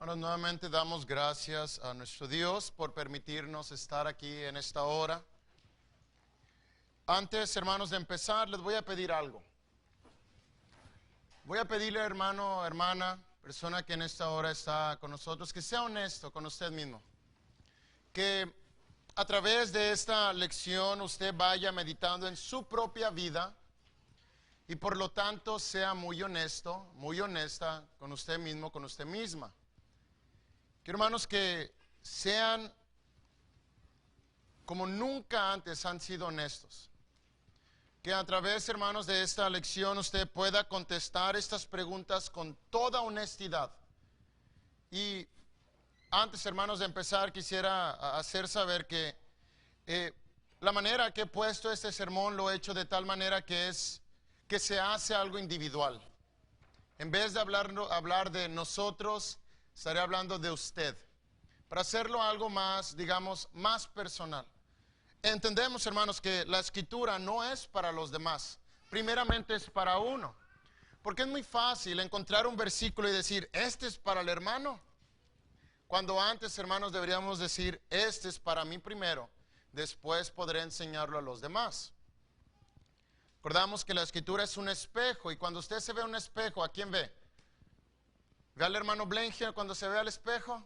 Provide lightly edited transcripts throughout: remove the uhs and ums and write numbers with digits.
Bueno, nuevamente damos gracias a nuestro Dios por permitirnos estar aquí en esta hora. Antes, hermanos, de empezar, les voy a pedir algo. Voy a pedirle, hermano, hermana, persona que en esta hora está con nosotros, que sea honesto con usted mismo. Que a través de esta lección usted vaya meditando en su propia vida y por lo tanto sea muy honesto, muy honesta con usted mismo, con usted misma. Que hermanos, que sean como nunca antes han sido honestos. Que a través, hermanos, de esta lección usted pueda contestar estas preguntas con toda honestidad. Y antes, hermanos, de empezar, quisiera hacer saber que la manera que he puesto este sermón lo he hecho de tal manera que se hace algo individual. En vez de hablar de nosotros, estaré hablando de usted, para hacerlo algo más, digamos, más personal. Entendemos, hermanos, que la escritura no es para los demás, primeramente es para uno, porque es muy fácil encontrar un versículo y decir, este es para el hermano, cuando antes, hermanos, deberíamos decir, este es para mí primero, después podré enseñarlo a los demás. Recordamos que la escritura es un espejo, y cuando usted se ve un espejo, ¿a quién ve? ¿Ve al hermano Blengia cuando se ve al espejo?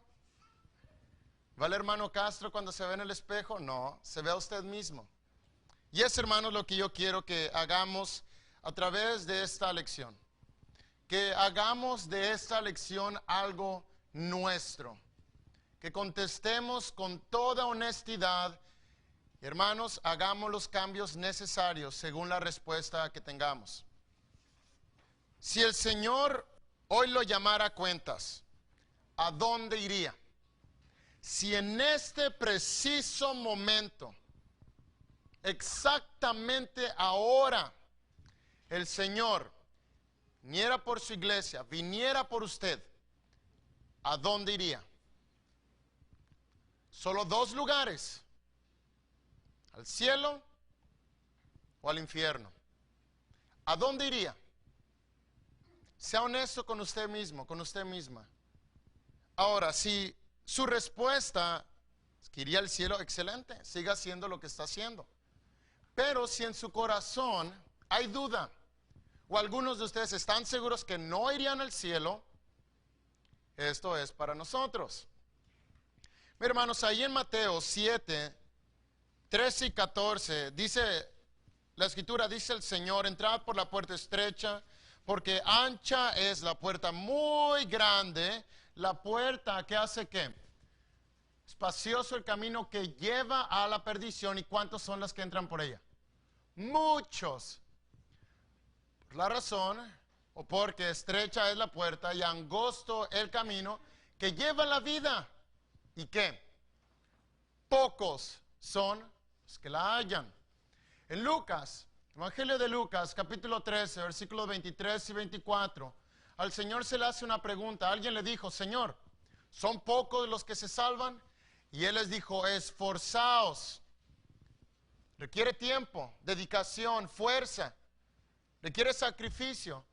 ¿Ve al hermano Castro cuando se ve en el espejo? No, se ve a usted mismo. Y es, hermanos, lo que yo quiero que hagamos a través de esta lección. Que hagamos de esta lección algo nuestro. Que contestemos con toda honestidad. Hermanos, hagamos los cambios necesarios según la respuesta que tengamos. Si el Señor hoy lo llamara a cuentas, ¿a dónde iría? Si en este preciso momento, exactamente ahora, el Señor viniera por su iglesia, viniera por usted, ¿a dónde iría? Solo dos lugares, al cielo o al infierno. ¿A dónde iría? Sea honesto con usted mismo, con usted misma. Ahora, si su respuesta es que iría al cielo, excelente, siga haciendo lo que está haciendo. Pero si en su corazón hay duda, o algunos de ustedes están seguros que no irían al cielo, esto es para nosotros. Mis hermanos, ahí en Mateo 7, 13 y 14, dice la escritura, dice el Señor, entrad por la puerta estrecha, porque ancha es la puerta, muy grande, la puerta que hace ¿qué? Espacioso el camino que lleva a la perdición. ¿Y cuántos son los que entran por ella? Muchos. Por la razón, o porque estrecha es la puerta y angosto el camino que lleva a la vida. ¿Y qué? Pocos son los que la hallan. En Lucas, Evangelio de Lucas, capítulo 13, versículos 23 y 24, al Señor se le hace una pregunta. Alguien le dijo, Señor, ¿son pocos los que se salvan? Y Él les dijo, esforzaos. Requiere tiempo, dedicación, fuerza. Requiere sacrificio.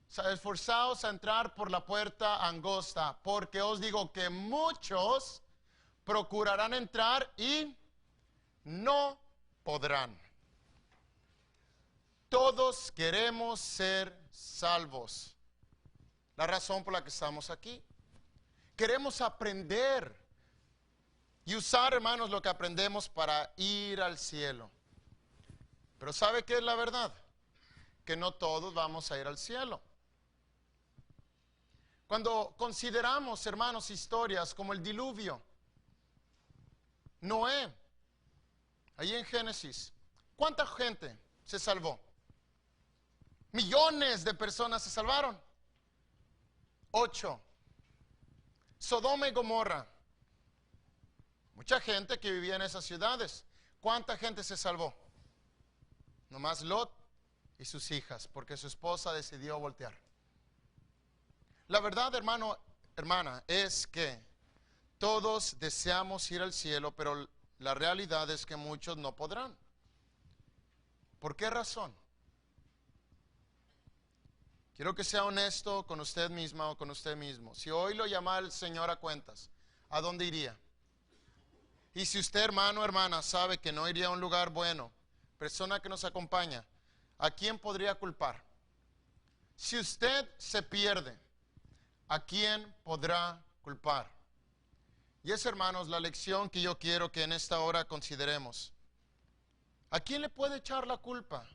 Esforzaos a entrar por la puerta angosta, porque os digo que muchos procurarán entrar y no podrán. Todos queremos ser salvos. La razón por la que estamos aquí. Queremos aprender y usar, hermanos, lo que aprendemos para ir al cielo. Pero ¿sabe qué es la verdad? Que no todos vamos a ir al cielo. Cuando consideramos, hermanos, historias como el diluvio, Noé, ahí en Génesis, ¿cuánta gente se salvó? Millones de personas se salvaron. 8. Sodoma y Gomorra. Mucha gente que vivía en esas ciudades. ¿Cuánta gente se salvó? Nomás Lot y sus hijas, porque su esposa decidió voltear. La verdad, hermano, hermana, es que todos deseamos ir al cielo, pero la realidad es que muchos no podrán. ¿Por qué razón? Quiero que sea honesto con usted misma o con usted mismo. Si hoy lo llama el Señor a cuentas, ¿a dónde iría? Y si usted, hermano o hermana, sabe que no iría a un lugar bueno, persona que nos acompaña, ¿a quién podría culpar? Si usted se pierde, ¿a quién podrá culpar? Y es, hermanos, la lección que yo quiero que en esta hora consideremos. ¿A quién le puede echar la culpa?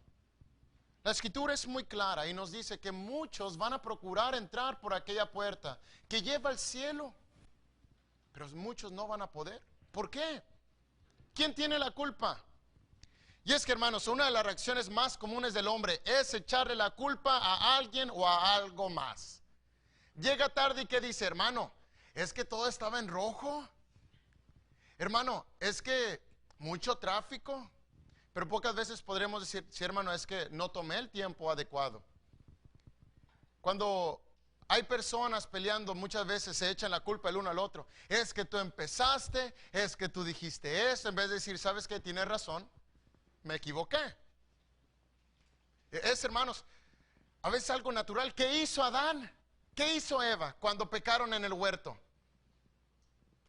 La escritura es muy clara y nos dice que muchos van a procurar entrar por aquella puerta que lleva al cielo, pero muchos no van a poder. ¿Por qué? ¿Quién tiene la culpa? Y es que, hermanos, una de las reacciones más comunes del hombre es echarle la culpa a alguien o a algo más. Llega tarde y ¿qué dice? Hermano, es que todo estaba en rojo. Hermano, es que mucho tráfico. Pero pocas veces podremos decir, sí, hermano, es que no tomé el tiempo adecuado. Cuando hay personas peleando, muchas veces se echan la culpa el uno al otro. Es que tú empezaste, es que tú dijiste eso, en vez de decir, ¿sabes qué? Tienes razón, me equivoqué. Es, hermanos, a veces algo natural. ¿Qué hizo Adán? ¿Qué hizo Eva cuando pecaron en el huerto?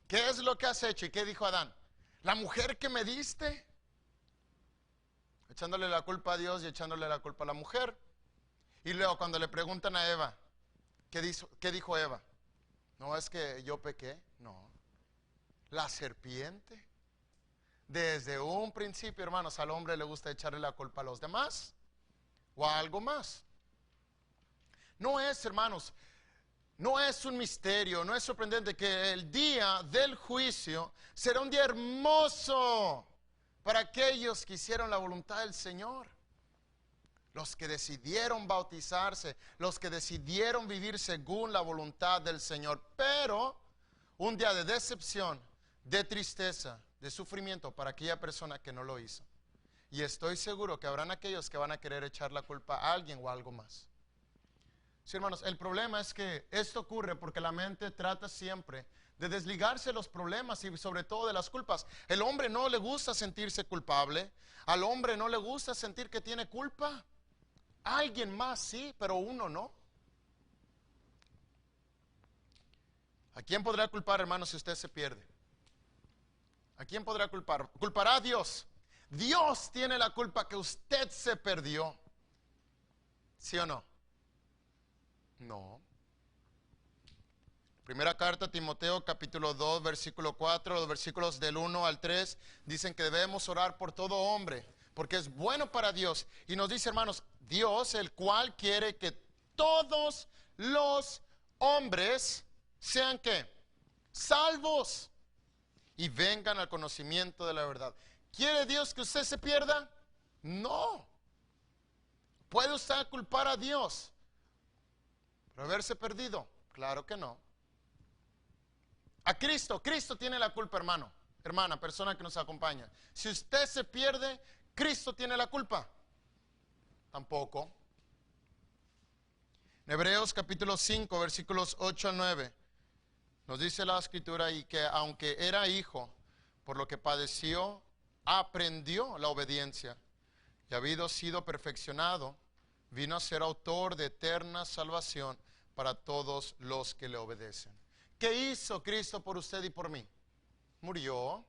¿Qué es lo que has hecho? ¿Y qué dijo Adán? La mujer que me diste. Echándole la culpa a Dios y echándole la culpa a la mujer. Y luego cuando le preguntan a Eva, ¿qué dijo Eva? No, es que yo pequé. No. La serpiente. Desde un principio, hermanos, al hombre le gusta echarle la culpa a los demás o a algo más. No es, hermanos, no es un misterio, no es sorprendente que el día del juicio será un día hermoso para aquellos que hicieron la voluntad del Señor. Los que decidieron bautizarse, los que decidieron vivir según la voluntad del Señor. Pero un día de decepción, de tristeza, de sufrimiento para aquella persona que no lo hizo. Y estoy seguro que habrán aquellos que van a querer echar la culpa a alguien o a algo más. Sí, hermanos, el problema es que esto ocurre porque la mente trata siempre de desligarse de los problemas y sobre todo de las culpas. El hombre no le gusta sentirse culpable. Al hombre no le gusta sentir que tiene culpa. Alguien más sí, pero uno no. ¿A quién podrá culpar, hermano, si usted se pierde? ¿A quién podrá culpar? Culpará a Dios. Dios tiene la culpa que usted se perdió. ¿Sí o no? No. Primera carta a Timoteo, capítulo 2, versículo 4, los versículos del 1 al 3, dicen que debemos orar por todo hombre, porque es bueno para Dios. Y nos dice, hermanos, Dios, el cual quiere que todos los hombres sean, ¿qué? Salvos y vengan al conocimiento de la verdad. ¿Quiere Dios que usted se pierda? No. ¿Puede usted culpar a Dios por haberse perdido? Claro que no. A Cristo tiene la culpa, hermano, hermana, persona que nos acompaña. Si usted se pierde, ¿Cristo tiene la culpa? Tampoco. En Hebreos capítulo 5, versículos 8 al 9, nos dice la escritura y que aunque era hijo, por lo que padeció, aprendió la obediencia. Y habido sido perfeccionado, vino a ser autor de eterna salvación para todos los que le obedecen. ¿Qué hizo Cristo por usted y por mí? Murió.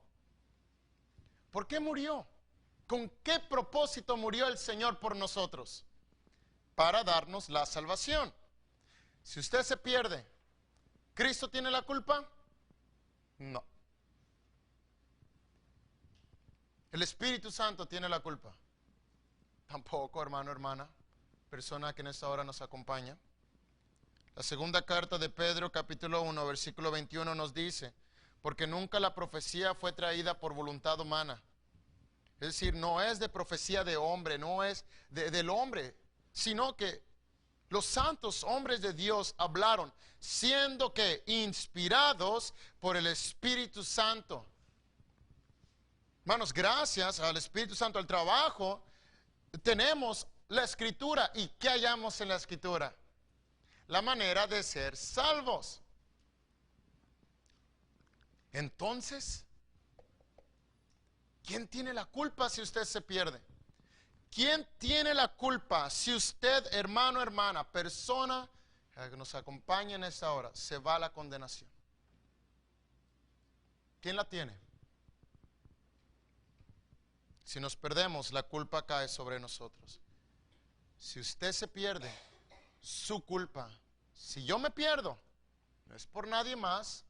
¿Por qué murió? ¿Con qué propósito murió el Señor por nosotros? Para darnos la salvación. Si usted se pierde, ¿Cristo tiene la culpa? No. ¿El Espíritu Santo tiene la culpa? Tampoco, hermano, hermana, persona que en esta hora nos acompaña. La segunda carta de Pedro, capítulo 1, versículo 21 nos dice, porque nunca la profecía fue traída por voluntad humana. Es decir, no es de profecía de hombre, no es del hombre, sino que los santos hombres de Dios hablaron, siendo que inspirados por el Espíritu Santo. Hermanos, gracias al Espíritu Santo, al trabajo, tenemos la Escritura. ¿Y qué hallamos en la Escritura? La manera de ser salvos. Entonces, ¿quién tiene la culpa si usted se pierde? ¿Quién tiene la culpa? Si usted, hermano, hermana, persona que nos acompaña en esta hora, se va a la condenación. ¿Quién la tiene? Si nos perdemos, la culpa cae sobre nosotros. Si usted se pierde, su culpa. Si yo me pierdo, no es por nadie más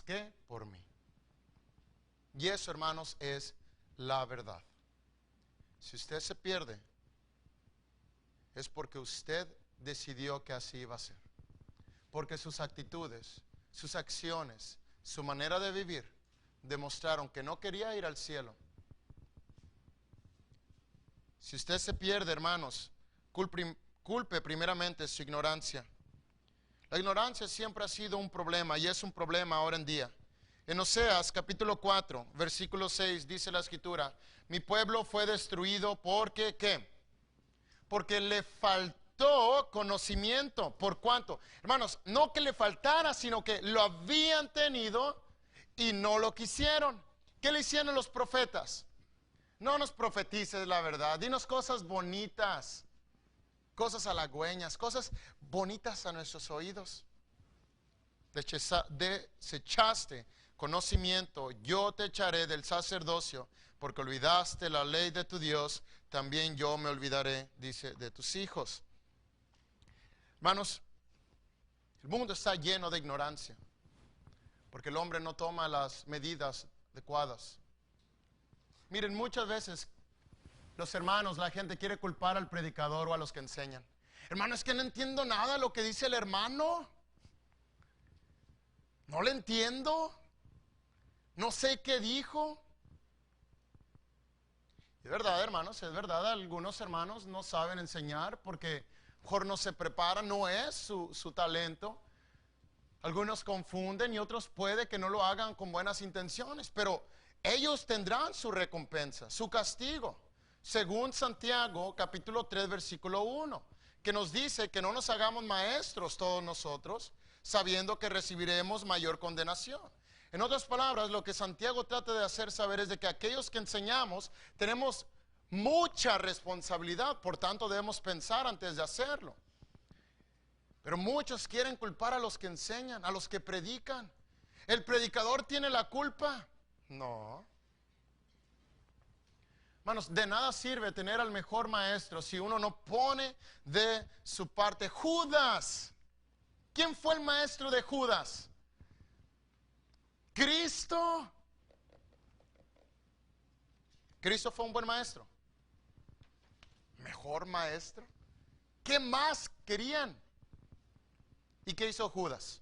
que por mí. Y eso, hermanos, es la verdad. Si usted se pierde, es porque usted decidió que así iba a ser. Porque sus actitudes, sus acciones, su manera de vivir, demostraron que no quería ir al cielo. Si usted se pierde, hermanos, culpe primeramente su ignorancia. La ignorancia siempre ha sido un problema y es un problema ahora en día. En Oseas capítulo 4, versículo 6 dice la escritura: mi pueblo fue destruido porque, ¿qué? Porque le faltó conocimiento. ¿Por cuánto? Hermanos, no que le faltara, sino que lo habían tenido y no lo quisieron. ¿Qué le hicieron los profetas? No nos profetices la verdad, dinos cosas bonitas, cosas halagüeñas, cosas bonitas a nuestros oídos. Desechaste conocimiento, yo te echaré del sacerdocio, porque olvidaste la ley de tu Dios, también yo me olvidaré, dice, de tus hijos. Hermanos, el mundo está lleno de ignorancia, porque el hombre no toma las medidas adecuadas. Miren, muchas veces los hermanos, la gente quiere culpar al predicador o a los que enseñan. Hermano, es que no entiendo nada de lo que dice el hermano. No le entiendo. No sé qué dijo. Es verdad, hermanos, es verdad. Algunos hermanos no saben enseñar porque mejor no se preparan, no es su talento. Algunos confunden y otros puede que no lo hagan con buenas intenciones, pero ellos tendrán su recompensa, su castigo, según Santiago capítulo 3 versículo 1, que nos dice que no nos hagamos maestros todos nosotros, sabiendo que recibiremos mayor condenación. En otras palabras, lo que Santiago trata de hacer saber es de que aquellos que enseñamos tenemos mucha responsabilidad, por tanto debemos pensar antes de hacerlo. Pero muchos quieren culpar a los que enseñan, a los que predican. ¿El predicador tiene la culpa? No. Hermanos, de nada sirve tener al mejor maestro si uno no pone de su parte. Judas. ¿Quién fue el maestro de Judas? Cristo. Cristo fue un buen maestro. ¿Mejor maestro? ¿Qué más querían? ¿Y qué hizo Judas?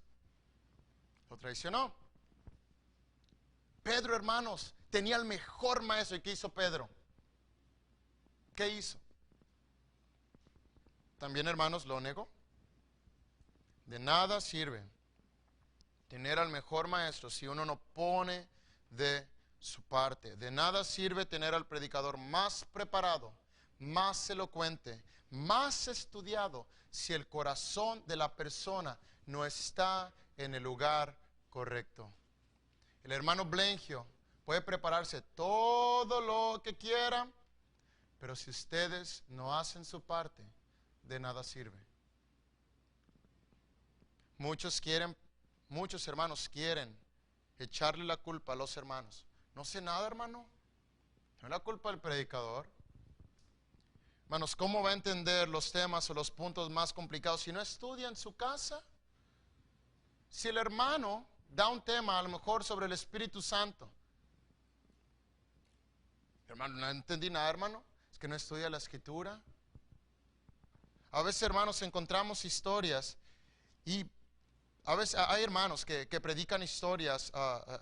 Lo traicionó. Pedro, hermanos, tenía el mejor maestro. ¿Y qué hizo Pedro? ¿Qué hizo? También, hermanos, lo negó. De nada sirve tener al mejor maestro si uno no pone de su parte. De nada sirve tener al predicador más preparado, más elocuente, más estudiado, si el corazón de la persona no está en el lugar correcto. El hermano Blengio puede prepararse todo lo que quiera, pero si ustedes no hacen su parte, de nada sirve. Muchos hermanos quieren echarle la culpa a los hermanos. No sé nada, hermano. No es la culpa del predicador. Hermanos, ¿cómo va a entender los temas o los puntos más complicados si no estudia en su casa? Si el hermano da un tema a lo mejor sobre el Espíritu Santo. Hermano, no entendí nada, hermano. Es que no estudia la Escritura. A veces, hermanos, encontramos historias y a veces hay hermanos que predican historias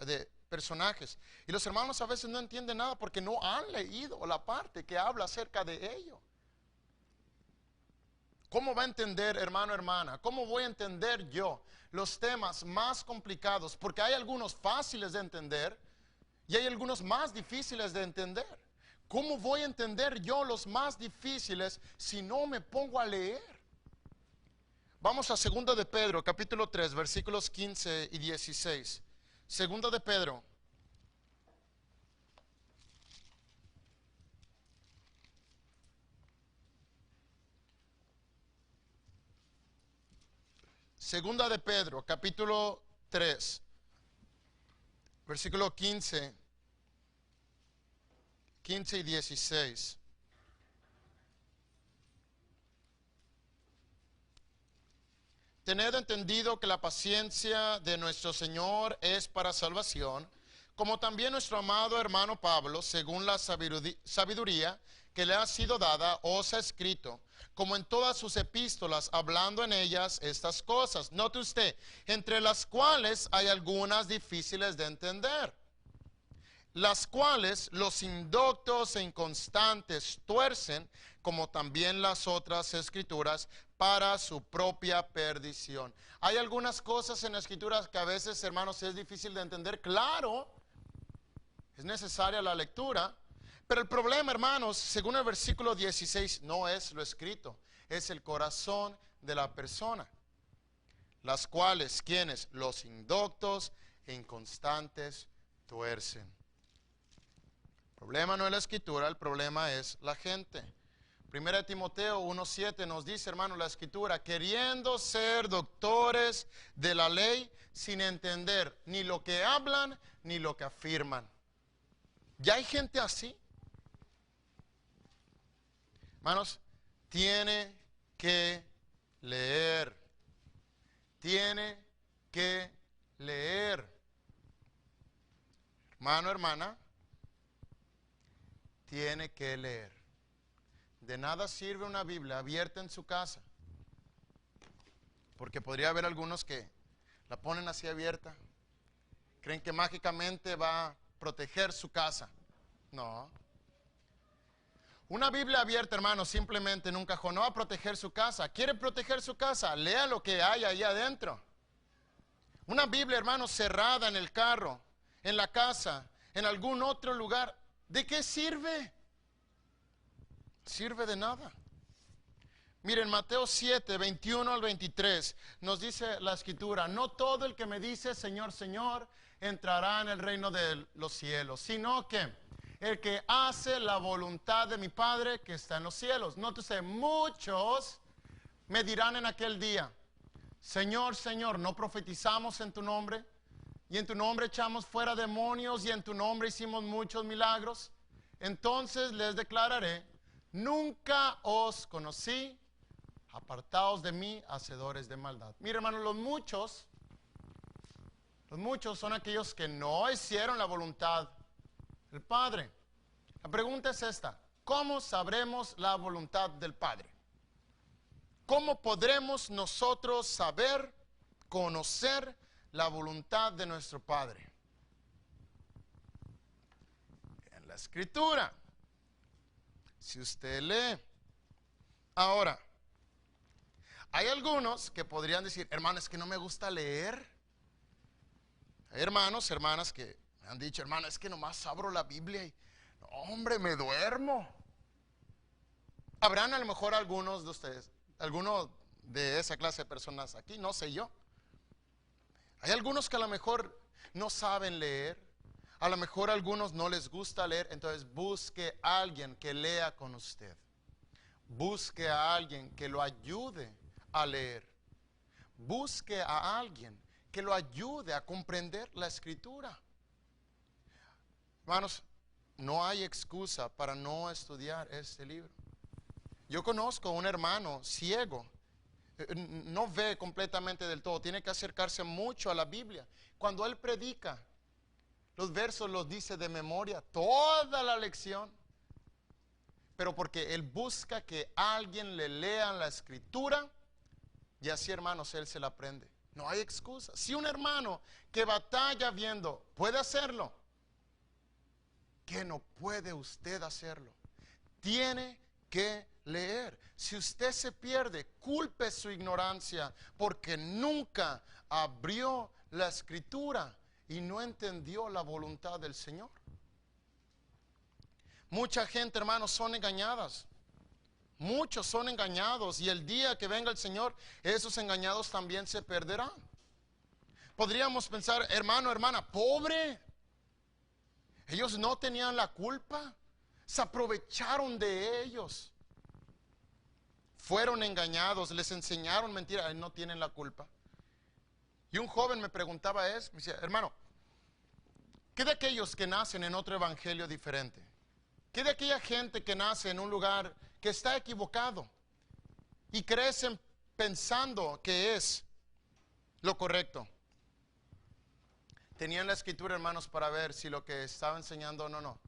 de personajes. Y los hermanos a veces no entienden nada porque no han leído la parte que habla acerca de ello. ¿Cómo va a entender, hermano, hermana? ¿Cómo voy a entender yo los temas más complicados? Porque hay algunos fáciles de entender y hay algunos más difíciles de entender. ¿Cómo voy a entender yo los más difíciles si no me pongo a leer? Vamos a 2 de Pedro, capítulo 3, versículos 15 y 16. 2 de Pedro. Segunda de Pedro, capítulo 3, versículo 15 y 16. Tened entendido que la paciencia de nuestro Señor es para salvación, como también nuestro amado hermano Pablo, según la sabiduría que le ha sido dada, os ha escrito, como en todas sus epístolas, hablando en ellas estas cosas. Note usted, entre las cuales hay algunas difíciles de entender, las cuales los indoctos e inconstantes tuercen, como también las otras escrituras, para su propia perdición. Hay algunas cosas en la escritura que a veces, hermanos, es difícil de entender. Claro, es necesaria la lectura, pero el problema, hermanos, según el versículo 16, no es lo escrito, es el corazón de la persona. Las cuales, ¿quiénes? Los indoctos e inconstantes tuercen. El problema no es la escritura, el problema es la gente. Primera de Timoteo 1:7 nos dice, hermano, la escritura, queriendo ser doctores de la ley sin entender ni lo que hablan ni lo que afirman. ¿Ya hay gente así? Hermanos, tiene que leer. Tiene que leer. Hermano, hermana, tiene que leer. De nada sirve una Biblia abierta en su casa, porque podría haber algunos que la ponen así abierta, creen que mágicamente va a proteger su casa. No. Una Biblia abierta, hermano, simplemente en un cajón no va a proteger su casa. ¿Quiere proteger su casa? Lea lo que hay ahí adentro. Una Biblia, hermano, cerrada en el carro, en la casa, en algún otro lugar, ¿de qué sirve? Sirve de nada. Miren, Mateo 7, 21 al 23, nos dice la escritura, no todo el que me dice Señor, Señor, entrará en el reino de los cielos, sino que el que hace la voluntad de mi Padre que está en los cielos. Nótese, muchos me dirán en aquel día, Señor, Señor, ¿no profetizamos en tu nombre? Y en tu nombre echamos fuera demonios y en tu nombre hicimos muchos milagros. Entonces les declararé, nunca os conocí, apartaos de mí, hacedores de maldad. Mire, hermano, los muchos son aquellos que no hicieron la voluntad del Padre. La pregunta es esta, ¿cómo sabremos la voluntad del Padre? ¿Cómo podremos nosotros saber, conocer la voluntad de nuestro Padre? En la Escritura. Si usted lee. Ahora, hay algunos que podrían decir, hermano, es que no me gusta leer. Hay hermanos, hermanas que me han dicho, hermano, es que nomás abro la Biblia y, no, hombre, me duermo. Habrán a lo mejor algunos de ustedes, algunos de esa clase de personas aquí, no sé yo. Hay algunos que a lo mejor no saben leer. A lo mejor a algunos no les gusta leer, entonces busque a alguien que lea con usted. Busque a alguien que lo ayude a leer. Busque a alguien que lo ayude a comprender la Escritura. Hermanos, no hay excusa para no estudiar este libro. Yo conozco a un hermano ciego, no ve completamente del todo, tiene que acercarse mucho a la Biblia. Cuando él predica, los versos los dice de memoria, toda la lección. Pero porque él busca que alguien le lea la Escritura, y así, hermanos, él se la aprende. No hay excusa. Si un hermano que batalla viendo puede hacerlo, ¿qué no puede usted hacerlo? Tiene que leer. Si usted se pierde, culpe su ignorancia, porque nunca abrió la Escritura y no entendió la voluntad del Señor. Mucha gente, hermanos, son engañadas. Muchos son engañados y el día que venga el Señor, esos engañados también se perderán. Podríamos pensar, hermano, hermana, pobre. Ellos no tenían la culpa. Se aprovecharon de ellos. Fueron engañados, les enseñaron mentiras, no tienen la culpa. Y un joven me preguntaba eso, me decía, hermano, ¿qué de aquellos que nacen en otro evangelio diferente? ¿Qué de aquella gente que nace en un lugar que está equivocado y crecen pensando que es lo correcto? Tenían la escritura, hermanos, para ver si lo que estaba enseñando o no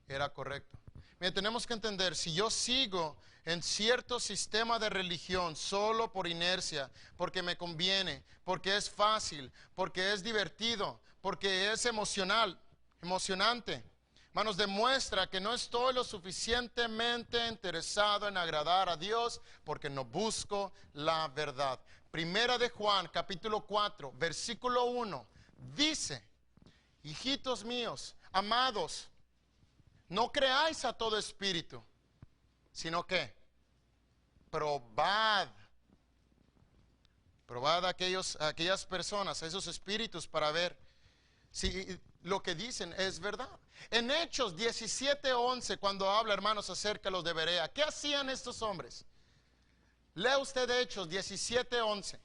era correcto. Mira, tenemos que entender, si yo sigo en cierto sistema de religión solo por inercia, porque me conviene, porque es fácil, porque es divertido, porque es emocionante, hermanos, demuestra que no estoy lo suficientemente interesado en agradar a Dios, porque no busco la verdad. Primera de Juan, capítulo 4, versículo 1, dice, hijitos míos, amados, no creáis a todo espíritu, sino que probad a aquellas personas, a esos espíritus, para ver si lo que dicen es verdad. En Hechos 17:11, cuando habla, hermanos, acerca de los de Berea, ¿qué hacían estos hombres? Lea usted Hechos 17:11.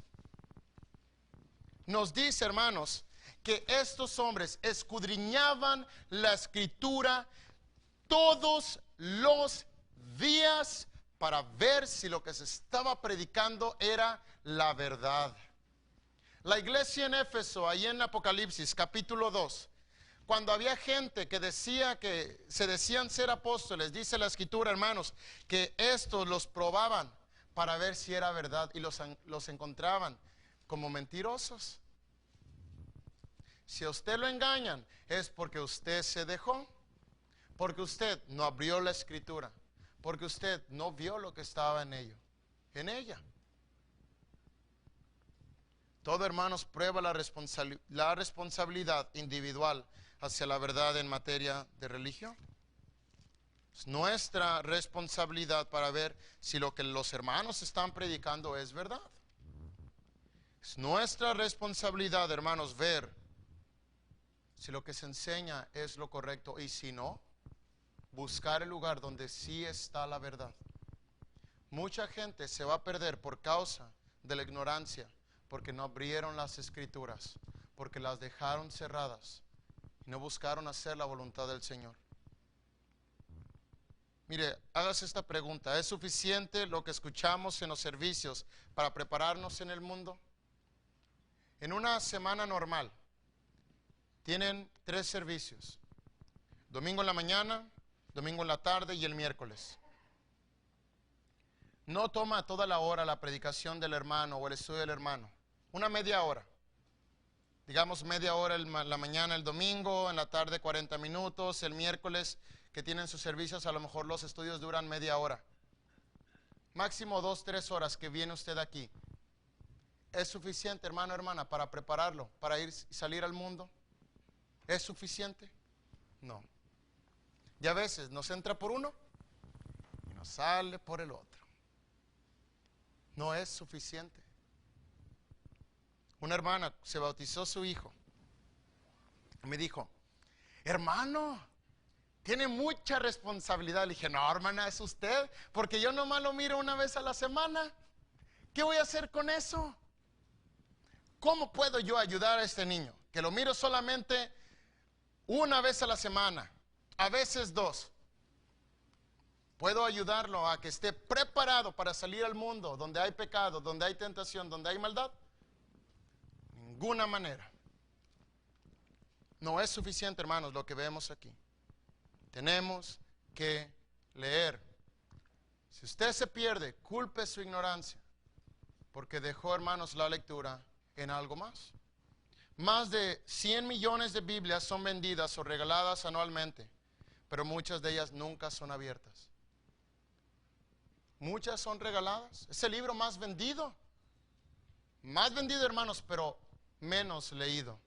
Nos dice, hermanos, que estos hombres escudriñaban la escritura todos los días para ver si lo que se estaba predicando era la verdad. La iglesia en Éfeso, ahí en Apocalipsis capítulo 2, cuando había gente que decía que se decían ser apóstoles, dice la escritura, hermanos, que estos los probaban para ver si era verdad y los encontraban como mentirosos. Si a usted lo engañan, es porque usted se dejó, porque usted no abrió la escritura, porque usted no vio lo que estaba en ella. Todo, hermanos, prueba la responsabilidad individual hacia la verdad en materia de religión. Es nuestra responsabilidad para ver si lo que los hermanos están predicando es verdad. Es nuestra responsabilidad, hermanos, ver si lo que se enseña es lo correcto, y si no, buscar el lugar donde sí está la verdad. Mucha gente se va a perder por causa de la ignorancia, porque no abrieron las escrituras, porque las dejaron cerradas y no buscaron hacer la voluntad del Señor. Mire, hágase esta pregunta: ¿es suficiente lo que escuchamos en los servicios para prepararnos en el mundo? En una semana normal tienen 3 servicios: domingo en la mañana, domingo en la tarde y el miércoles. No toma toda la hora la predicación del hermano o el estudio del hermano, una media hora. Digamos media hora en la mañana el domingo, en la tarde 40 minutos, el miércoles que tienen sus servicios, a lo mejor los estudios duran media hora. Máximo 2-3 horas que viene usted aquí. ¿Es suficiente, hermano, hermana, para prepararlo, para ir y salir al mundo? ¿Es suficiente? No. Y a veces nos entra por uno y nos sale por el otro. No es suficiente. Una hermana se bautizó su hijo y me dijo: hermano, tiene mucha responsabilidad. Le dije: no, hermana, es usted, porque yo nomás lo miro una vez a la semana. ¿Qué voy a hacer con eso? ¿Cómo puedo yo ayudar a este niño? Que lo miro solamente una vez a la semana, a veces 2. ¿Puedo ayudarlo a que esté preparado para salir al mundo donde hay pecado, donde hay tentación, donde hay maldad? Ninguna manera. No es suficiente, hermanos, lo que vemos aquí. Tenemos que leer. Si usted se pierde, culpe su ignorancia, porque dejó, hermanos, la lectura en algo más. Más de 100 millones de Biblias son vendidas o regaladas anualmente, pero muchas de ellas nunca son abiertas. Muchas son regaladas. Es el libro más vendido, hermanos, pero menos leído.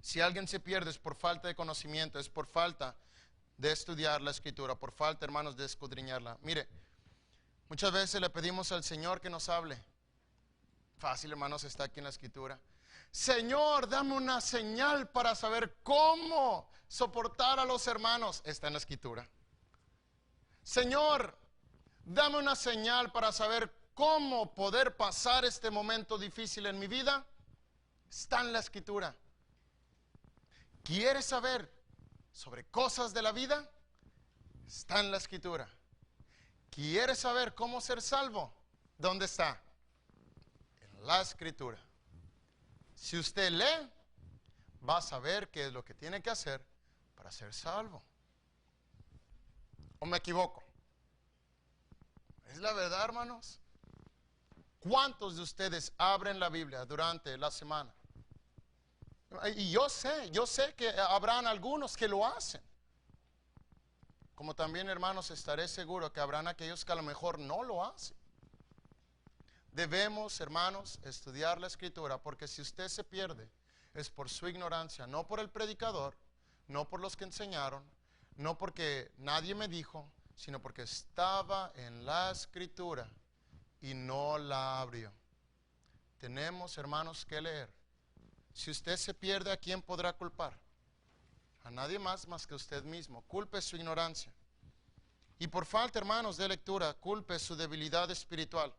Si alguien se pierde es por falta de conocimiento, es por falta de estudiar la escritura, por falta, hermanos, de escudriñarla. Mire, muchas veces le pedimos al Señor que nos hable. Fácil, hermanos, está aquí en la escritura. Señor, dame una señal para saber cómo soportar a los hermanos. Está en la escritura. Señor, dame una señal para saber cómo poder pasar este momento difícil en mi vida, está en la Escritura. ¿Quieres saber sobre cosas de la vida? Está en la Escritura. ¿Quieres saber cómo ser salvo? ¿Dónde está? En la Escritura. Si usted lee, va a saber qué es lo que tiene que hacer para ser salvo. ¿O me equivoco? Es la verdad, hermanos. ¿Cuántos de ustedes abren la Biblia durante la semana? Y yo sé que habrán algunos que lo hacen. Como también, hermanos, estaré seguro que habrán aquellos que a lo mejor no lo hacen. Debemos, hermanos, estudiar la Escritura, porque si usted se pierde, es por su ignorancia, no por el predicador, no por los que enseñaron, no porque nadie me dijo, sino porque estaba en la Escritura y no la abrió. Tenemos, hermanos, que leer. Si usted se pierde, ¿a quién podrá culpar? A nadie más que usted mismo. Culpe su ignorancia. Y por falta, hermanos, de lectura, culpe su debilidad espiritual.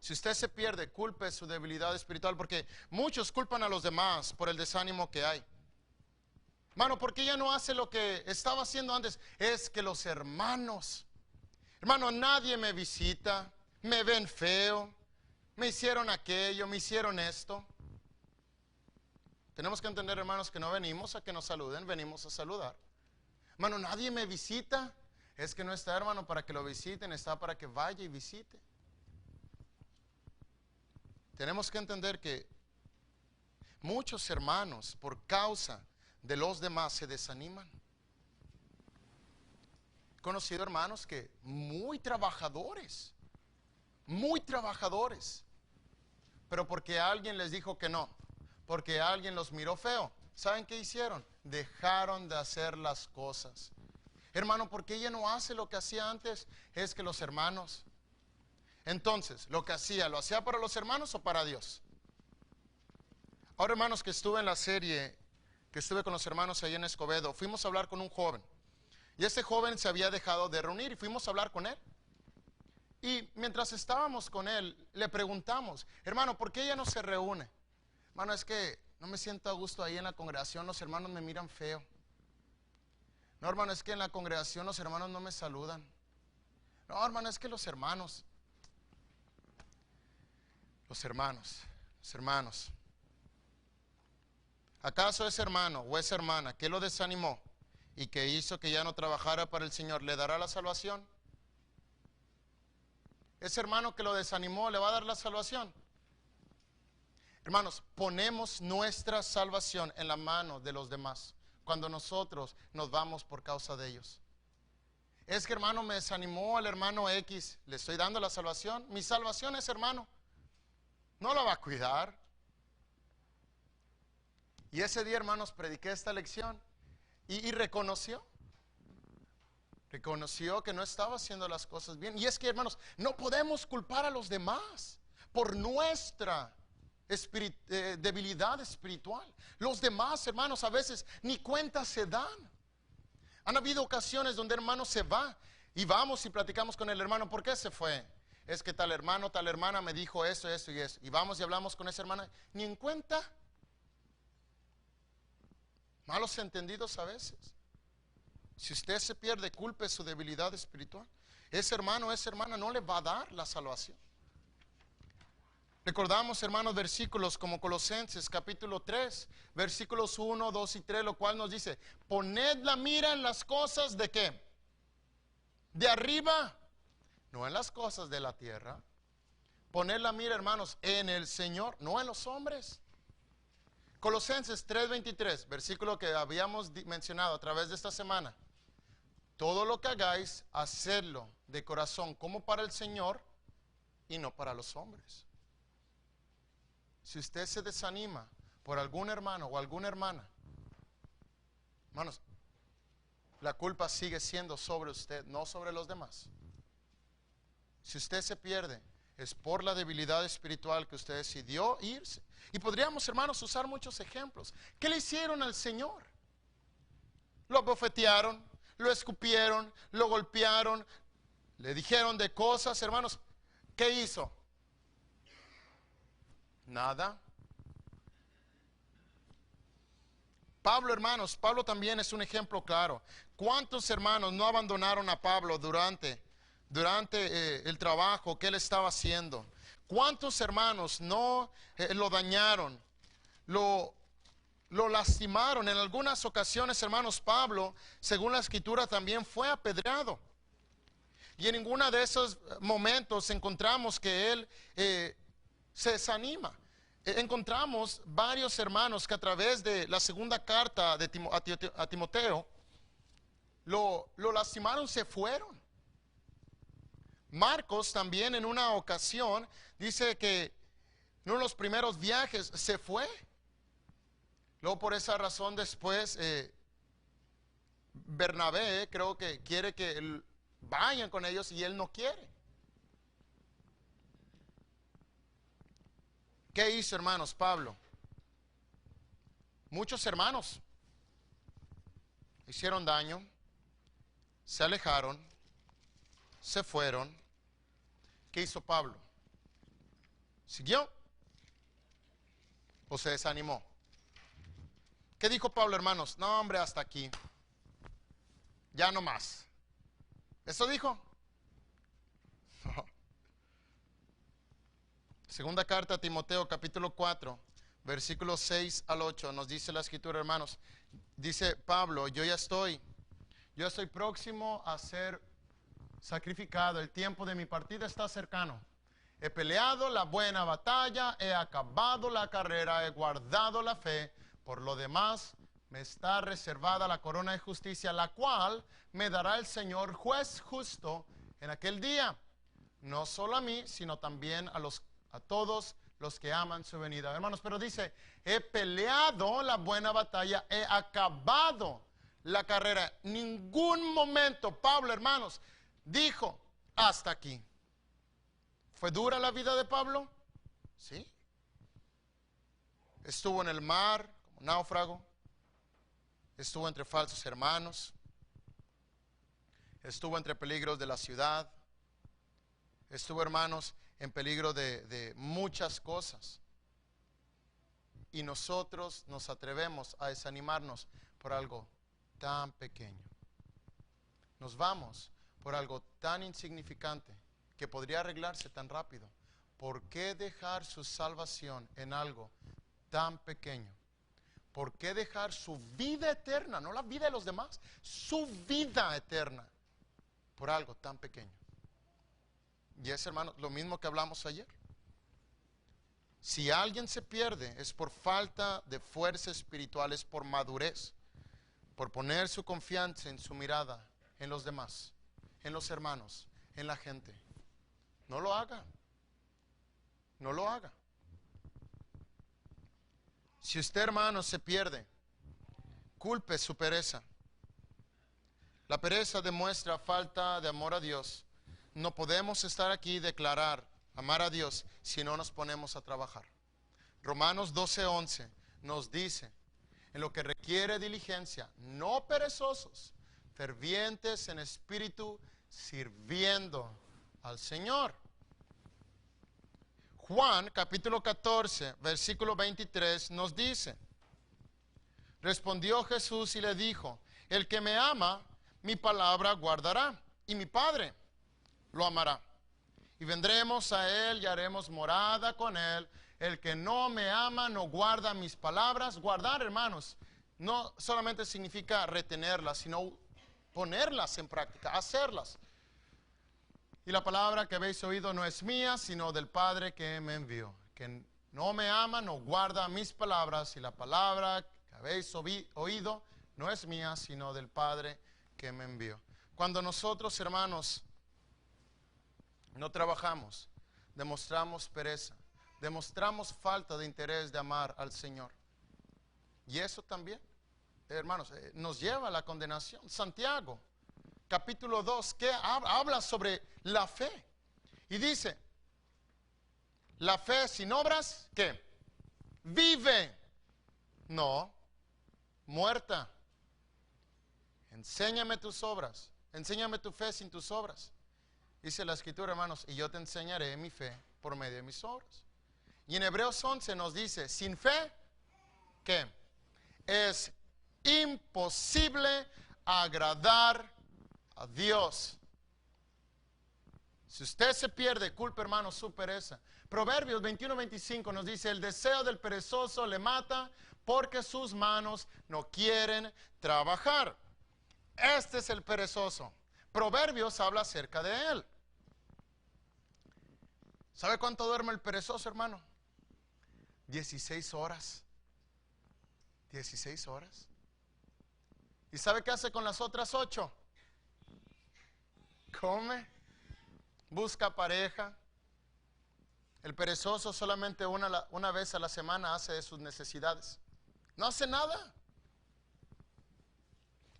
Si usted se pierde, culpe su debilidad espiritual, porque muchos culpan a los demás por el desánimo que hay. Hermano, ¿por qué ella no hace lo que estaba haciendo antes? Es que los hermanos, hermano, nadie me visita, me ven feo, me hicieron aquello, me hicieron esto. Tenemos que entender, hermanos, que no venimos a que nos saluden, venimos a saludar. Hermano, nadie me visita. Es que no está, hermano, para que lo visiten, está para que vaya y visite. Tenemos que entender que muchos hermanos, por causa de los demás, se desaniman. He conocido hermanos que muy trabajadores, pero porque alguien les dijo que no, porque alguien los miró feo, ¿saben qué hicieron? Dejaron de hacer las cosas. Hermano, ¿por qué ella no hace lo que hacía antes? Es que los hermanos, entonces, lo que hacía, ¿lo hacía para los hermanos o para Dios? Ahora, hermanos, que estuve en la serie, que estuve con los hermanos ahí en Escobedo, fuimos a hablar con un joven. Y este joven se había dejado de reunir y fuimos a hablar con él. Y mientras estábamos con él, le preguntamos, hermano, ¿por qué ella no se reúne? Hermano, es que no me siento a gusto ahí en la congregación, los hermanos me miran feo. No, hermano, es que en la congregación los hermanos no me saludan. No, hermano, es que los hermanos. ¿Acaso ese hermano o esa hermana que lo desanimó y que hizo que ya no trabajara para el Señor, le dará la salvación? ¿Ese hermano que lo desanimó le va a dar la salvación? Hermanos, ponemos nuestra salvación en la mano de los demás cuando nosotros nos vamos por causa de ellos. Es que, hermano, me desanimó el hermano X, le estoy dando la salvación. Mi salvación es, hermano, no la va a cuidar. Y ese día, hermanos, prediqué esta lección y reconoció que no estaba haciendo las cosas bien. Y es que, hermanos, no podemos culpar a los demás por nuestra debilidad espiritual. Los demás, hermanos, a veces ni cuenta se dan. Han habido ocasiones donde hermano se va y vamos y platicamos con el hermano. ¿Por qué se fue? Es que tal hermano, tal hermana me dijo eso y eso. Y vamos y hablamos con esa hermana, ni en cuenta. Malos entendidos a veces. Si usted se pierde, culpe su debilidad espiritual. Ese hermano, esa hermana no le va a dar la salvación. Recordamos, hermanos, versículos como Colosenses capítulo 3, versículos 1, 2 y 3, lo cual nos dice, poned la mira en las cosas de ¿qué? De arriba, no en las cosas de la tierra. Poned la mira, hermanos, en el Señor, no en los hombres. Colosenses 3:23, versículo que habíamos mencionado a través de esta semana. Todo lo que hagáis, hacedlo de corazón como para el Señor y no para los hombres. Si usted se desanima por algún hermano o alguna hermana, hermanos, la culpa sigue siendo sobre usted, no sobre los demás. Si usted se pierde, es por la debilidad espiritual que usted decidió irse. Y podríamos, hermanos, usar muchos ejemplos. ¿Qué le hicieron al Señor? Lo bofetearon, lo escupieron, lo golpearon, Le dijeron de cosas, hermanos. ¿Qué hizo? Nada. Pablo, hermanos, Pablo también es un ejemplo claro. ¿Cuántos hermanos no abandonaron a Pablo durante el trabajo que él estaba haciendo? ¿Cuántos hermanos no lo dañaron, lo lastimaron? En algunas ocasiones, hermanos, Pablo, según la Escritura, también fue apedreado. Y en ninguno de esos momentos encontramos que él se desanima. Encontramos varios hermanos que a través de la segunda carta a Timoteo lo lastimaron, se fueron. Marcos también en una ocasión dice que en uno de los primeros viajes se fue. Luego por esa razón después Bernabé creo que quiere que vayan con ellos y él no quiere. ¿Qué hizo, hermanos, Pablo? Muchos hermanos hicieron daño, se alejaron, se fueron. ¿Qué hizo Pablo? ¿Siguió o se desanimó? ¿Qué dijo Pablo, hermanos? No, hombre, hasta aquí. Ya no más. ¿Eso dijo? No. Segunda carta a Timoteo, capítulo 4, versículos 6 al 8, nos dice la Escritura, hermanos. Dice Pablo, yo estoy próximo a ser sacrificado, el tiempo de mi partida está cercano. He peleado la buena batalla, he acabado la carrera, he guardado la fe. Por lo demás, me está reservada la corona de justicia, la cual me dará el Señor juez justo en aquel día. No solo a mí, sino también a todos los que aman su venida. Hermanos, pero dice, he peleado la buena batalla, he acabado la carrera. Ningún momento Pablo, hermanos, dijo, hasta aquí. ¿Fue dura la vida de Pablo? Sí. Estuvo en el mar como náufrago. Estuvo entre falsos hermanos. Estuvo entre peligros de la ciudad. Estuvo, hermanos, en peligro de muchas cosas. Y nosotros nos atrevemos a desanimarnos por algo tan pequeño. Nos vamos por algo tan insignificante que podría arreglarse tan rápido. ¿Por qué dejar su salvación en algo tan pequeño? ¿Por qué dejar su vida eterna, no la vida de los demás, su vida eterna por algo tan pequeño? Y es, hermano, lo mismo que hablamos ayer. Si alguien se pierde es por falta de fuerza espiritual, es por madurez, por poner su confianza en su mirada en los demás, en los hermanos, en la gente. No lo haga. No lo haga. Si usted, hermano, se pierde, culpe su pereza. La pereza demuestra falta de amor a Dios. No podemos estar aquí y declarar amar a Dios si no nos ponemos a trabajar. Romanos 12:11 nos dice, en lo que requiere diligencia, no perezosos, fervientes en espíritu, sirviendo al Señor. Juan capítulo 14, versículo 23 nos dice, respondió Jesús y le dijo, el que me ama, mi palabra guardará, y mi Padre lo amará. Y vendremos a él y haremos morada con él. El que no me ama no guarda mis palabras. Guardar, hermanos, no solamente significa retenerlas, sino ponerlas en práctica, hacerlas. Y la palabra que habéis oído no es mía, sino del Padre que me envió. Que no me ama no guarda mis palabras, y la palabra que habéis oído no es mía, sino del Padre que me envió. Cuando nosotros, hermanos, no trabajamos, demostramos pereza, demostramos falta de interés de amar al Señor. Y eso también, hermanos, nos lleva a la condenación. Santiago, capítulo 2, que habla sobre la fe. Y dice, la fe sin obras, ¿qué? Vive. No, muerta. Enséñame tus obras. Enséñame tu fe sin tus obras. Dice la Escritura, hermanos, y yo te enseñaré mi fe por medio de mis obras. Y en Hebreos 11 nos dice, sin fe, ¿qué? Es imposible agradar a Dios. Si usted se pierde, culpa, hermano, su pereza. Proverbios 21:25 nos dice, el deseo del perezoso le mata porque sus manos no quieren trabajar. Este es el perezoso. Proverbios habla acerca de él. ¿Sabe cuánto duerme el perezoso, hermano? 16 horas. 16 horas. ¿Y sabe qué hace con las otras 8? Come, busca pareja. El perezoso solamente una vez a la semana hace de sus necesidades. No hace nada.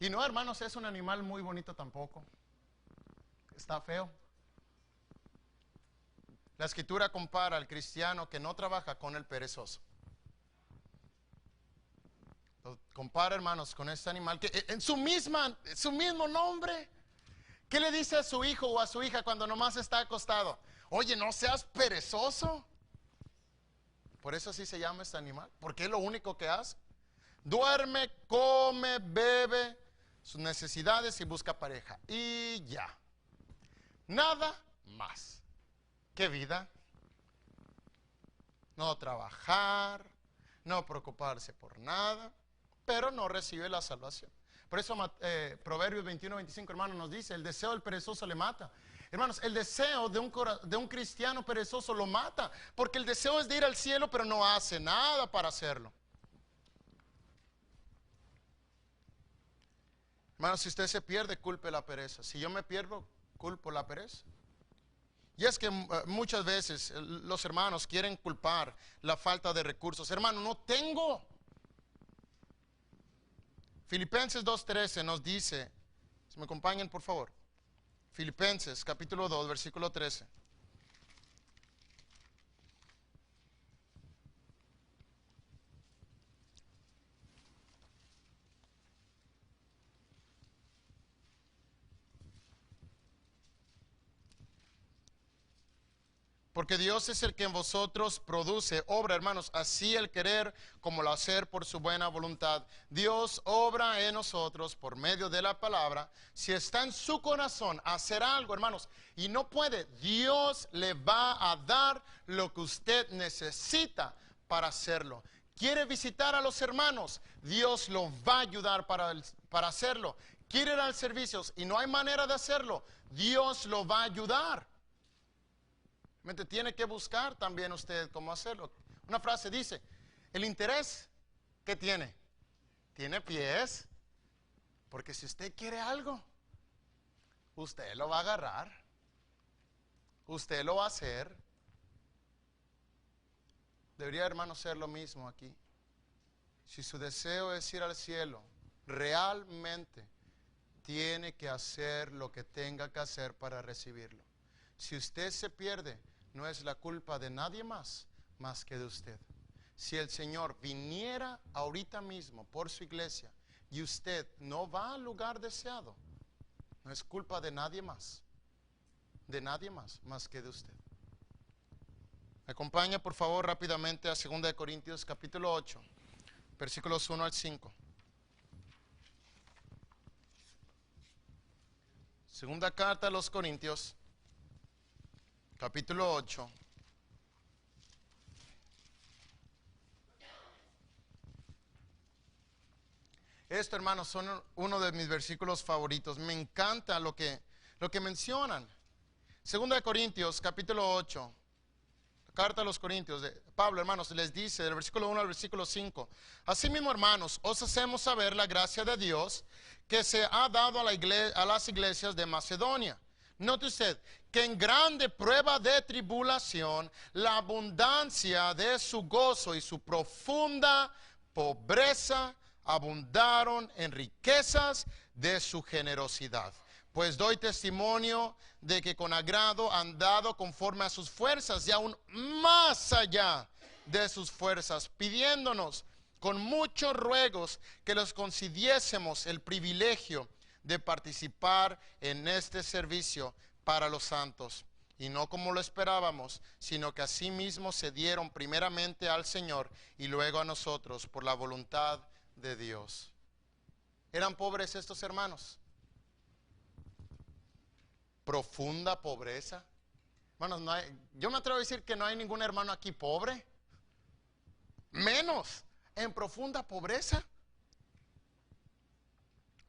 Y no, hermanos, es un animal muy bonito tampoco. Está feo. La Escritura compara al cristiano que no trabaja con el perezoso. Lo compara, hermanos, con este animal que en su mismo nombre. ¿Qué le dice a su hijo o a su hija cuando nomás está acostado? Oye, no seas perezoso. Por eso así se llama este animal, porque es lo único que hace. Duerme, come, bebe sus necesidades y busca pareja. Y ya. Nada más. ¿Qué vida? No trabajar, no preocuparse por nada, pero no recibe la salvación. Por eso Proverbios 21:25, hermanos, nos dice, el deseo del perezoso le mata. Hermanos, el deseo de un cristiano perezoso lo mata, porque el deseo es de ir al cielo, pero no hace nada para hacerlo. Hermanos, si usted se pierde, culpe la pereza. Si yo me pierdo, culpo la pereza. Y es que muchas veces los hermanos quieren culpar la falta de recursos. Hermano, no tengo. Filipenses 2:13 nos dice, si me acompañan por favor, Filipenses capítulo 2, versículo 13. Porque Dios es el que en vosotros produce, obra, hermanos, así el querer como el hacer por su buena voluntad. Dios obra en nosotros por medio de la palabra. Si está en su corazón hacer algo, hermanos, y no puede, Dios le va a dar lo que usted necesita para hacerlo. Quiere visitar a los hermanos, Dios lo va a ayudar para hacerlo. Quiere ir al servicio y no hay manera de hacerlo, Dios lo va a ayudar. Tiene que buscar también usted cómo hacerlo. Una frase dice, el interés, ¿qué tiene? Tiene pies. Porque si usted quiere algo, usted lo va a agarrar. Usted lo va a hacer. Debería, hermano, ser lo mismo aquí. Si su deseo es ir al cielo, realmente tiene que hacer lo que tenga que hacer para recibirlo. Si usted se pierde, no es la culpa de nadie más que de usted. Si el Señor viniera ahorita mismo por su iglesia y usted no va al lugar deseado, no es culpa de nadie más que de usted. Me acompaña por favor rápidamente a 2 Corintios capítulo 8, versículos 1 al 5. Segunda carta a los Corintios, capítulo 8. Esto, hermanos, son uno de mis versículos favoritos. Me encanta lo que mencionan. Segunda de Corintios, capítulo 8. Carta a los Corintios de Pablo, hermanos, les dice del versículo 1 al versículo 5. Asimismo, hermanos, os hacemos saber la gracia de Dios que se ha dado a las iglesias de Macedonia. Note usted que en grande prueba de tribulación, la abundancia de su gozo y su profunda pobreza abundaron en riquezas de su generosidad. Pues doy testimonio de que con agrado han dado conforme a sus fuerzas y aún más allá de sus fuerzas, pidiéndonos con muchos ruegos que les concediésemos el privilegio de participar en este servicio para los santos, y no como lo esperábamos, sino que asimismo se dieron primeramente al Señor y luego a nosotros por la voluntad de Dios. ¿Eran pobres estos hermanos? Profunda pobreza. Hermanos, yo me atrevo a decir que no hay ningún hermano aquí pobre, menos en profunda pobreza.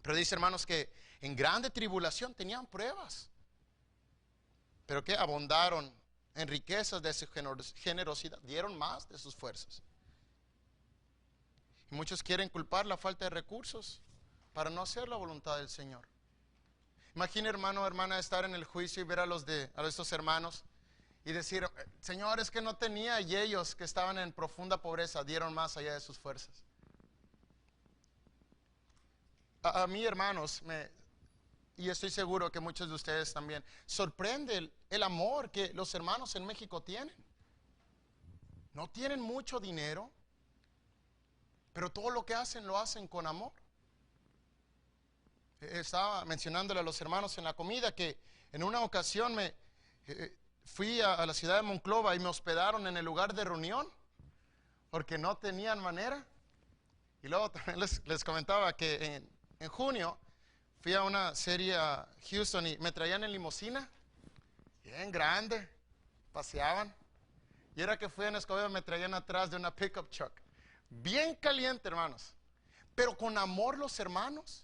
Pero dice, hermanos, que en grande tribulación tenían pruebas, pero que abundaron en riquezas de su generosidad, dieron más de sus fuerzas. Y muchos quieren culpar la falta de recursos para no hacer la voluntad del Señor. Imagina, hermano o hermana, estar en el juicio y ver a estos hermanos y decir, Señor, es que no tenía, y ellos que estaban en profunda pobreza dieron más allá de sus fuerzas. A mí, hermanos, y estoy seguro que muchos de ustedes también, sorprende el amor que los hermanos en México tienen. No tienen mucho dinero, pero todo lo que hacen lo hacen con amor. Estaba mencionándole a los hermanos en la comida que en una ocasión fui a la ciudad de Monclova y me hospedaron en el lugar de reunión porque no tenían manera. Y luego también les comentaba que en junio fui a una serie a Houston y me traían en limusina, bien grande, paseaban. Y era que fui en Escobedo, me traían atrás de una pickup truck, bien caliente, hermanos, pero con amor los hermanos.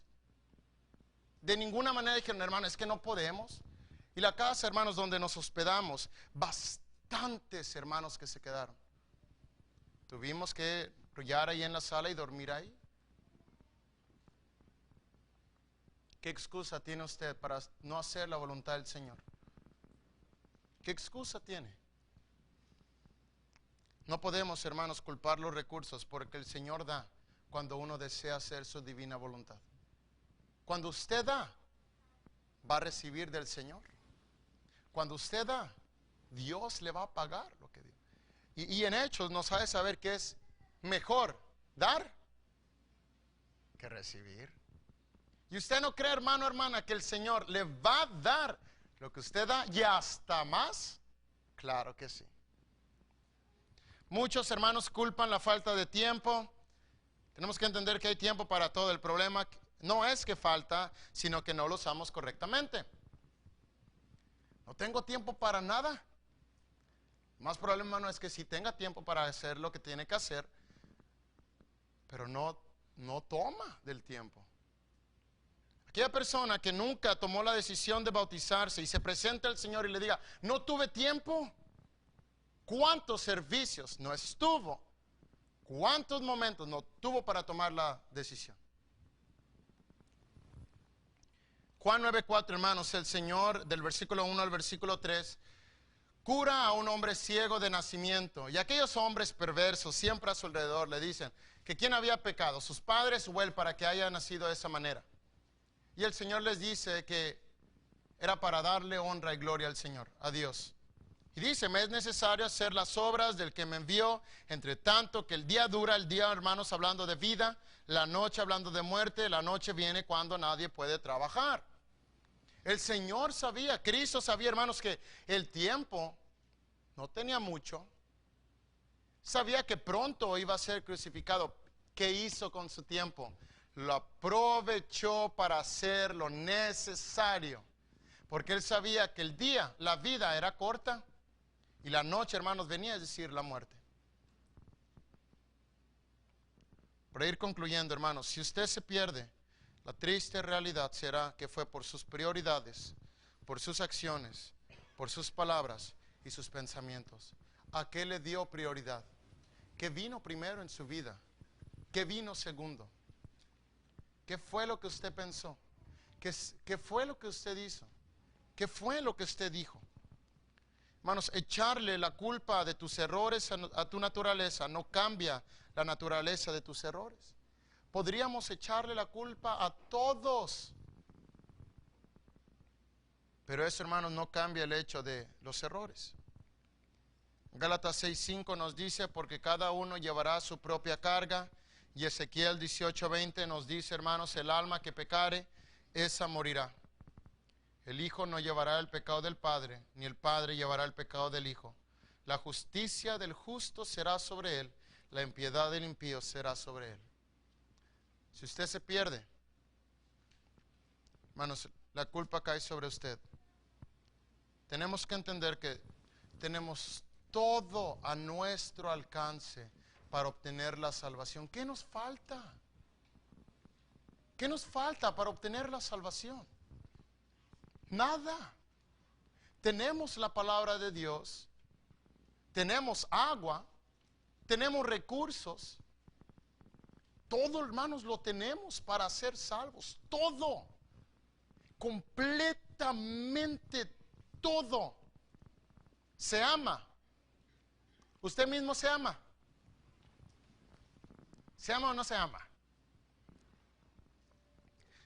De ninguna manera dijeron, hermano, es que no podemos. Y la casa, hermanos, donde nos hospedamos, bastantes hermanos que se quedaron. Tuvimos que arrullar ahí en la sala y dormir ahí. ¿Qué excusa tiene usted para no hacer la voluntad del Señor? ¿Qué excusa tiene? No podemos, hermanos, culpar los recursos porque el Señor da cuando uno desea hacer su divina voluntad. Cuando usted da, va a recibir del Señor. Cuando usted da, Dios le va a pagar lo que dio. Y en Hechos nos hace saber que es mejor dar que recibir. Y usted no cree, hermano, hermana, que el Señor le va a dar lo que usted da y hasta más. Claro que sí. Muchos hermanos culpan la falta de tiempo. Tenemos que entender que hay tiempo para todo. El problema no es que falta, sino que no lo usamos correctamente. No tengo tiempo para nada. Más problema, hermano, es que si tenga tiempo para hacer lo que tiene que hacer, pero no toma del tiempo. Aquella persona que nunca tomó la decisión de bautizarse y se presenta al Señor y le diga, no tuve tiempo. ¿Cuántos servicios no estuvo? ¿Cuántos momentos no tuvo para tomar la decisión? Juan 9:4, hermanos, el Señor, del versículo 1 al versículo 3, cura a un hombre ciego de nacimiento. Y aquellos hombres perversos siempre a su alrededor le dicen que quién había pecado, sus padres o él, para que haya nacido de esa manera. Y el Señor les dice que era para darle honra y gloria al Señor, a Dios. Y dice, me es necesario hacer las obras del que me envió, entre tanto que el día dura, el día, hermanos, hablando de vida, la noche hablando de muerte, la noche viene cuando nadie puede trabajar. El Señor sabía, Cristo sabía, hermanos, que el tiempo no tenía mucho. Sabía que pronto iba a ser crucificado. ¿Qué hizo con su tiempo? Lo aprovechó para hacer lo necesario. Porque Él sabía que el día, la vida era corta y la noche, hermanos, venía, es decir, la muerte. Para ir concluyendo, hermanos, si usted se pierde, la triste realidad será que fue por sus prioridades, por sus acciones, por sus palabras y sus pensamientos. ¿A qué le dio prioridad? ¿Qué vino primero en su vida? ¿Qué vino segundo? ¿Qué fue lo que usted pensó? ¿Qué fue lo que usted hizo? ¿Qué fue lo que usted dijo? Hermanos, echarle la culpa de tus errores a tu naturaleza no cambia la naturaleza de tus errores. Podríamos echarle la culpa a todos, pero eso, hermanos, no cambia el hecho de los errores. Gálatas 6:5 nos dice, porque cada uno llevará su propia carga. Y Ezequiel 18:20 nos dice, hermanos, el alma que pecare, esa morirá. El Hijo no llevará el pecado del Padre, ni el Padre llevará el pecado del Hijo. La justicia del justo será sobre él, la impiedad del impío será sobre él. Si usted se pierde, hermanos, la culpa cae sobre usted. Tenemos que entender que tenemos todo a nuestro alcance para obtener la salvación. ¿Qué nos falta? ¿Qué nos falta para obtener la salvación? Nada. Tenemos la palabra de Dios, tenemos agua, tenemos recursos. Todo, hermanos, lo tenemos para ser salvos. Todo. Completamente todo. Se ama. ¿Usted mismo se ama? ¿Se ama o no se ama?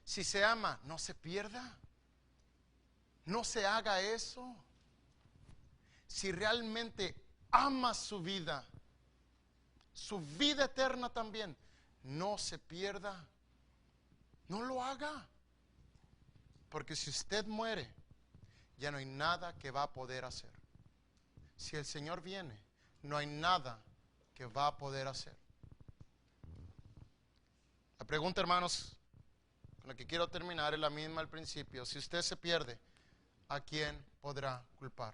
Si se ama, no se pierda. No se haga eso. Si realmente ama su vida eterna también, no se pierda. No lo haga. Porque si usted muere, ya no hay nada que va a poder hacer. Si el Señor viene, no hay nada que va a poder hacer. La pregunta, hermanos, con la que quiero terminar es la misma al principio. Si usted se pierde, ¿a quién podrá culpar?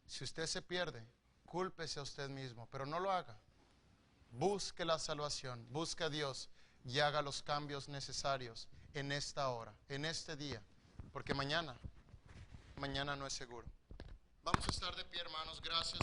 Si usted se pierde, cúlpese a usted mismo, pero no lo haga. Busque la salvación, busque a Dios y haga los cambios necesarios en esta hora, en este día, porque mañana no es seguro. Vamos a estar de pie, hermanos, gracias.